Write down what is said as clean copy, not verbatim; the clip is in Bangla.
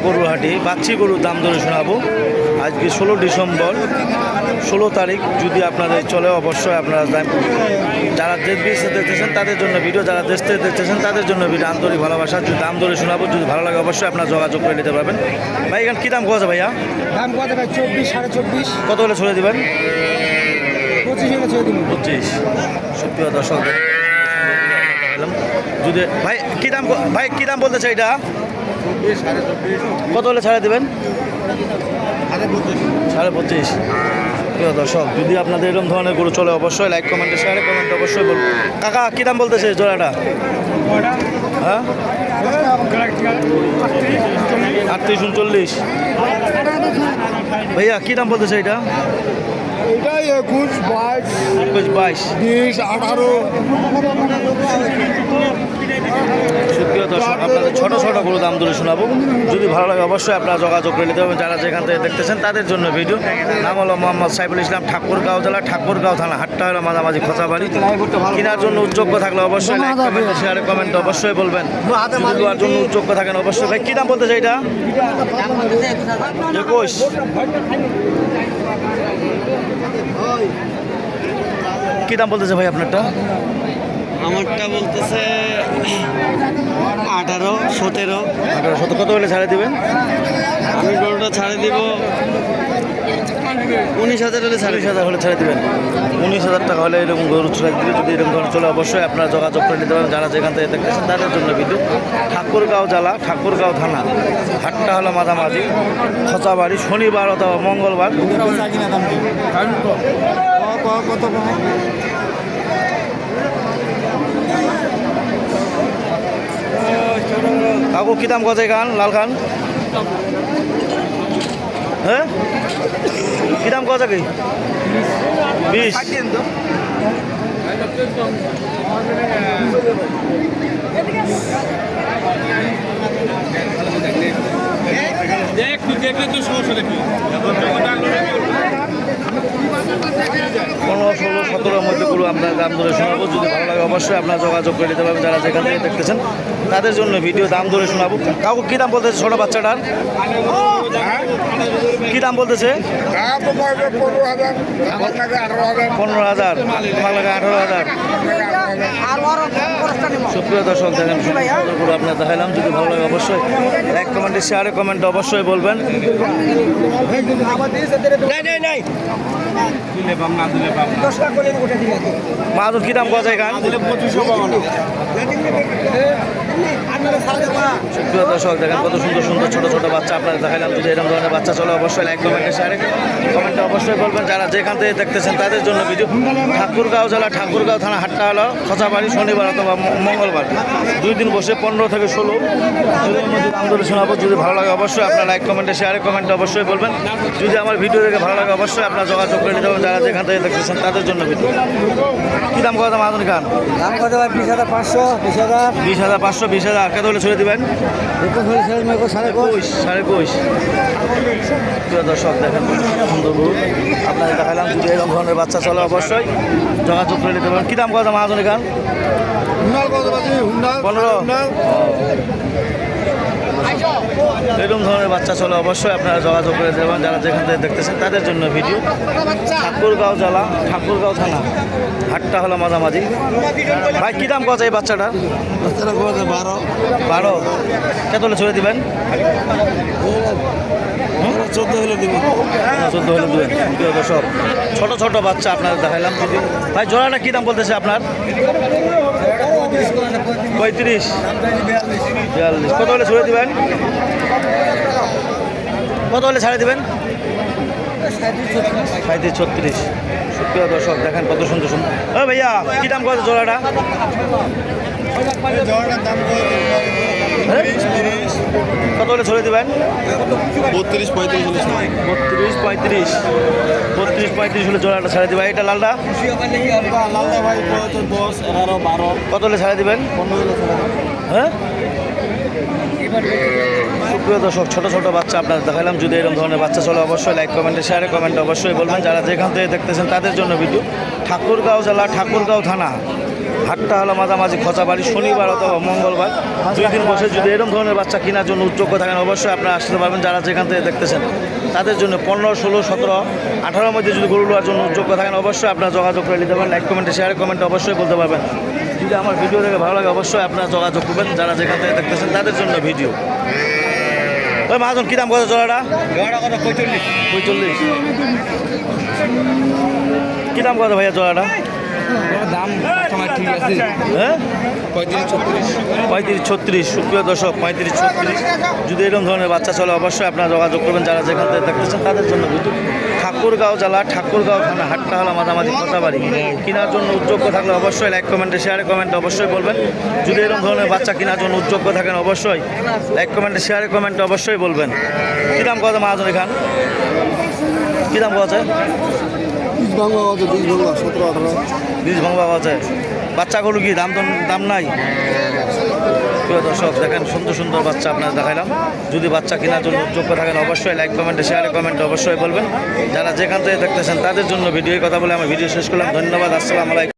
গরুর হাটি বাচ্চি গরুর দাম ধরে শোনাবো। আজকে 16 ডিসেম্বর 16 তারিখ। যদি আপনাদের চলে অবশ্যই আপনারা যারা দেশ বিদেশে দেখতেছেন তাদের জন্য ভিডিও, যারা দেশ থেকে দেখতেছেন তাদের জন্য ভিডিও। আন্তরিক ভালোবাসা, যদি দাম ধরে শোনাবো, যদি ভালো লাগে অবশ্যই আপনারা যোগাযোগ করে নিতে পারবেন। ভাই এখানে কী দাম কোয়া আছে ভাইয়া? দাম কত ভাই? 24, 24.5। কত হলে ছড়ে দেবেন? 25 হলে ছেড়ে দিন। 25। সুপ্রিয় দর্শক, যদি ভাই কী দাম বলতে চাই এটা? 24, 24.5। কত হলে ছাড়ে দেবেন? 25.5। প্রিয় দর্শক, যদি আপনাদের এরকম ধরনের গরু চলে অবশ্যই লাইক কমেন্টে শেয়ারে কমেন্ট অবশ্যই বলুন। কাকা কী দাম বলতেছে জোড়াটা? হ্যাঁ 38, 39। ভাইয়া কী দাম বলতেছে এটা? এটাই 21, 22, 22। 20, 18। সুপ্রিয় দর্শক, আপনাদের ছোট ছোট গরু দাম ধরে শোনাবো। যদি ভালো লাগে অবশ্যই আপনারা যোগাযোগ করে নিতে পারবেন। যারা যেখান থেকে দেখতেছেন তাদের জন্য ভিডিও। নাম হলো মোহাম্মদ সাইফুল ইসলাম, ঠাকুরগাঁও জেলা, ঠাকুরগাঁও থানা, হাটটা হলো মাঝামাঝি খোঁচাবাড়ি। কেনার জন্য উদ্যোগ্য থাকলে অবশ্যই লাইক কমেন্ট শেয়ারে কমেন্ট অবশ্যই বলবেন। যদি দেওয়ার জন্য উদ্যোগ্য থাকেন অবশ্যই। ভাই কী দাম বলতেছে এটা? 21। কী দাম বলতেছে ভাই আপনারটা? আমারটা বলতেছে 18, 17। 18, কত হলে ছাড়ে দিবেন? আমি গরুটা ছাড়ে দিব 19,000 হলে ছাড়ে। 19,000 হলে ছেড়ে দেবেন। 19,000 টাকা হলে এরকম গরু ছেড়ে দিবে। যদি এরকম ধরনের চলে অবশ্যই আপনারা যোগাযোগ করে নিতে পারেন। যারা যেখান থেকে দেখতেছেন তাদের জন্য ভিডিও। ঠাকুরগাঁও জেলা, ঠাকুরগাঁও থানা, হাটটা হলো মাঝামাঝি খোঁচাবাড়ি। শনিবার অথবা মঙ্গলবার। কাকু কী দাম গজাই খান, লাল খান? হ্যাঁ কী দাম গজা কি? 20। দেখলে তো সমস্যা দেখি। 15, 16, 17 মধ্যে গরু আপনার দাম ধরে শোনাবো। যদি ভালো লাগে অবশ্যই আপনারা যোগাযোগ করে নিতে পারবেন। যারা যেখান থেকে দেখতেছেন তাদের জন্য ভিডিও দাম ধরে শোনাবো। কাকু কী দাম বলতেছে ছোটো বাচ্চাটার? কী দাম বলতেছে? 15,000। তোমার লাগে 18,000। সুপ্রিয় দর্শক, দেখেন গরু আপনার দেখালাম। যদি ভালো লাগে অবশ্যই লাইক কমেন্টে শেয়ারে কমেন্ট অবশ্যই বলবেন। মাদুর কী দাম গজায় গান? সুপ্রিয় দর্শক, দেখেন কত সুন্দর সুন্দর ছোটো ছোটো বাচ্চা আপনারা দেখালাম। যদি এরকম ধরনের বাচ্চা চলে অবশ্যই লাইক কমেন্টে শেয়ারে কমেন্টে অবশ্যই বলবেন। যারা যেখান থেকে দেখতেছেন তাদের জন্য ভিডিও। ঠাকুরগাঁও জেলা, ঠাকুরগাঁও থানা, হাটটা হলো খোঁচাবাড়ি। শনিবার অথবা মঙ্গলবার 2 দিন বসে 15 থেকে 16 এর মধ্যে দাম ধরে শোনাবো। যদি ভালো লাগে অবশ্যই আপনারা লাইক কমেন্টে শেয়ারে কমেন্টে অবশ্যই বলবেন। যদি আমার ভিডিও দেখে ভালো লাগে অবশ্যই আপনারা যোগাযোগ করে নিতে পারবেন। যারা যেখান থেকে দেখতেছেন তাদের জন্য ভিডিও। কী দাম কথা মাদুর খান? দাম কত ভাই? 20,500, 20,000। 20,500, 20,000। কত হলে ছেড়ে দেবেন? 21, 21.5। প্রিয় দর্শক, দেখেন সুন্দর গরু আপনাদের দেখালাম। যদি এরকম ধরনের বাচ্চা চলে অবশ্যই যোগাযোগ করে নিতে পারেন। কী দাম কথা মাহাজনী খান? 15। এরকম ধরনের বাচ্চা চলে অবশ্যই আপনারা যোগাযোগ করে দেবেন। যারা যেখান থেকে দেখতেছেন তাদের জন্য ভিডিও। ঠাকুরগাঁও জেলা, ঠাকুরগাঁও থানা, হাটটা হলো মাঝামাঝি। ভাই কী দাম কথা এই বাচ্চাটার? 12। কত হলে ছেড়ে দিবেন? 14 হলে দিব। 14 হলে দেবেন। প্রিয় দর্শক, ছোটো ছোটো বাচ্চা আপনারা দেখাইলাম। যদি ভাই জোড়াটা কী দাম বলতেছে আপনার? 35, 42। কত হলে ছেড়ে দিবেন? কত হলে ছাড়ে দিবেন? 35, 36। সুপ্রিয় দর্শক, দেখেন কত সুন্দর সুন্দর। ও ভাইয়া কী দাম কত জোড়াটা? কত হলে ছড়ে দেবেন? 32, 35 হলে ছাড়ে। 32, 35। 32, 35 হলে জোড়াটা ছাড়ে দেবেন। এটা লালটা? লালদা ভাই 10, 11, 12। কত হলে ছাড়ে দেবেন? 15 হলে ছাড়ে। হ্যাঁ সুপ্রিয় দর্শক, ছোটো ছোটো বাচ্চা আপনারা দেখালাম। যদি এরকম ধরনের বাচ্চা চলে অবশ্যই লাইক কমেন্টে শেয়ারে কমেন্টে অবশ্যই বলবেন। যারা যেখান থেকে দেখতেছেন তাদের জন্য ভিডিও। ঠাকুরগাঁও জেলা, ঠাকুরগাঁও থানা, হাটটা হলো মাঝামাঝি খোঁচাবাড়ি শনিবার অথবা মঙ্গলবার 2 দিন বসে। যদি এরকম ধরনের বাচ্চা কেনার জন্য উদ্যোগ্য থাকেন অবশ্যই আপনারা আসতে পারবেন। যারা যেখান থেকে দেখতেছেন তাদের জন্য 15, 16, 17, 18 মধ্যে যদি গরু নেওয়ার জন্য উদ্যোগ্য থাকেন অবশ্যই আপনারা যোগাযোগ করে নিতে পারেন। লাইক কমেন্টে শেয়ারে কমেন্টে অবশ্যই বলতে পারবেন। যদি আমার ভিডিও দেখে ভালো লাগে অবশ্যই আপনারা যোগাযোগ করবেন। যারা যেখান থেকে দেখতেছেন তাদের জন্য ভিডিও। ওই মহাজন কী দাম কত জোড়াটা? জোড়াটা কত 45? 45। কী দাম কত ভাইয়া জোড়াটা? দাম তোমার ঠিক আছে হ্যাঁ 35-36। 35-36। সুপ্রিয় দর্শক 35-36। যদি এরকম ধরনের বাচ্চা চলে অবশ্যই আপনারা যোগাযোগ করবেন। যারা যেখান থেকে দেখতেছেন তাদের জন্য ভিডিও। ঠাকুরগাঁও জেলা ঠাকুরগাঁও থানা হাটটা হলো মাঝামাঝি খোঁচাবাড়ি। কেনার জন্য উদ্যোগ্য থাকলে অবশ্যই লাইক কমেন্টে শেয়ারে কমেন্টে অবশ্যই বলবেন। যদি এরকম ধরনের বাচ্চা কেনার জন্য উদ্যোগ্য থাকেন অবশ্যই লাইক কমেন্টে শেয়ারে কমেন্টে অবশ্যই বলবেন। কী দাম কত মহাজন এখান? কী দাম কত? 20 ভাঙা কত? 20 ভাঙা 17-18। 20 ভাঙবা আছে। বাচ্চাগুলো কি দাম নাই? প্রিয় দর্শক দেখেন সুন্দর সুন্দর বাচ্চা আপনার দেখাইলাম। যদি বাচ্চা কেনার জন্য যোগ্য থাকেন অবশ্যই লাইক কমেন্টে শেয়ারে কমেন্টে অবশ্যই বলবেন। যারা যেখান থেকে দেখতেছেন তাদের জন্য ভিডিও কথা বলে আমার ভিডিও শেষ করলাম। ধন্যবাদ। আসসালামু আলাইকুম।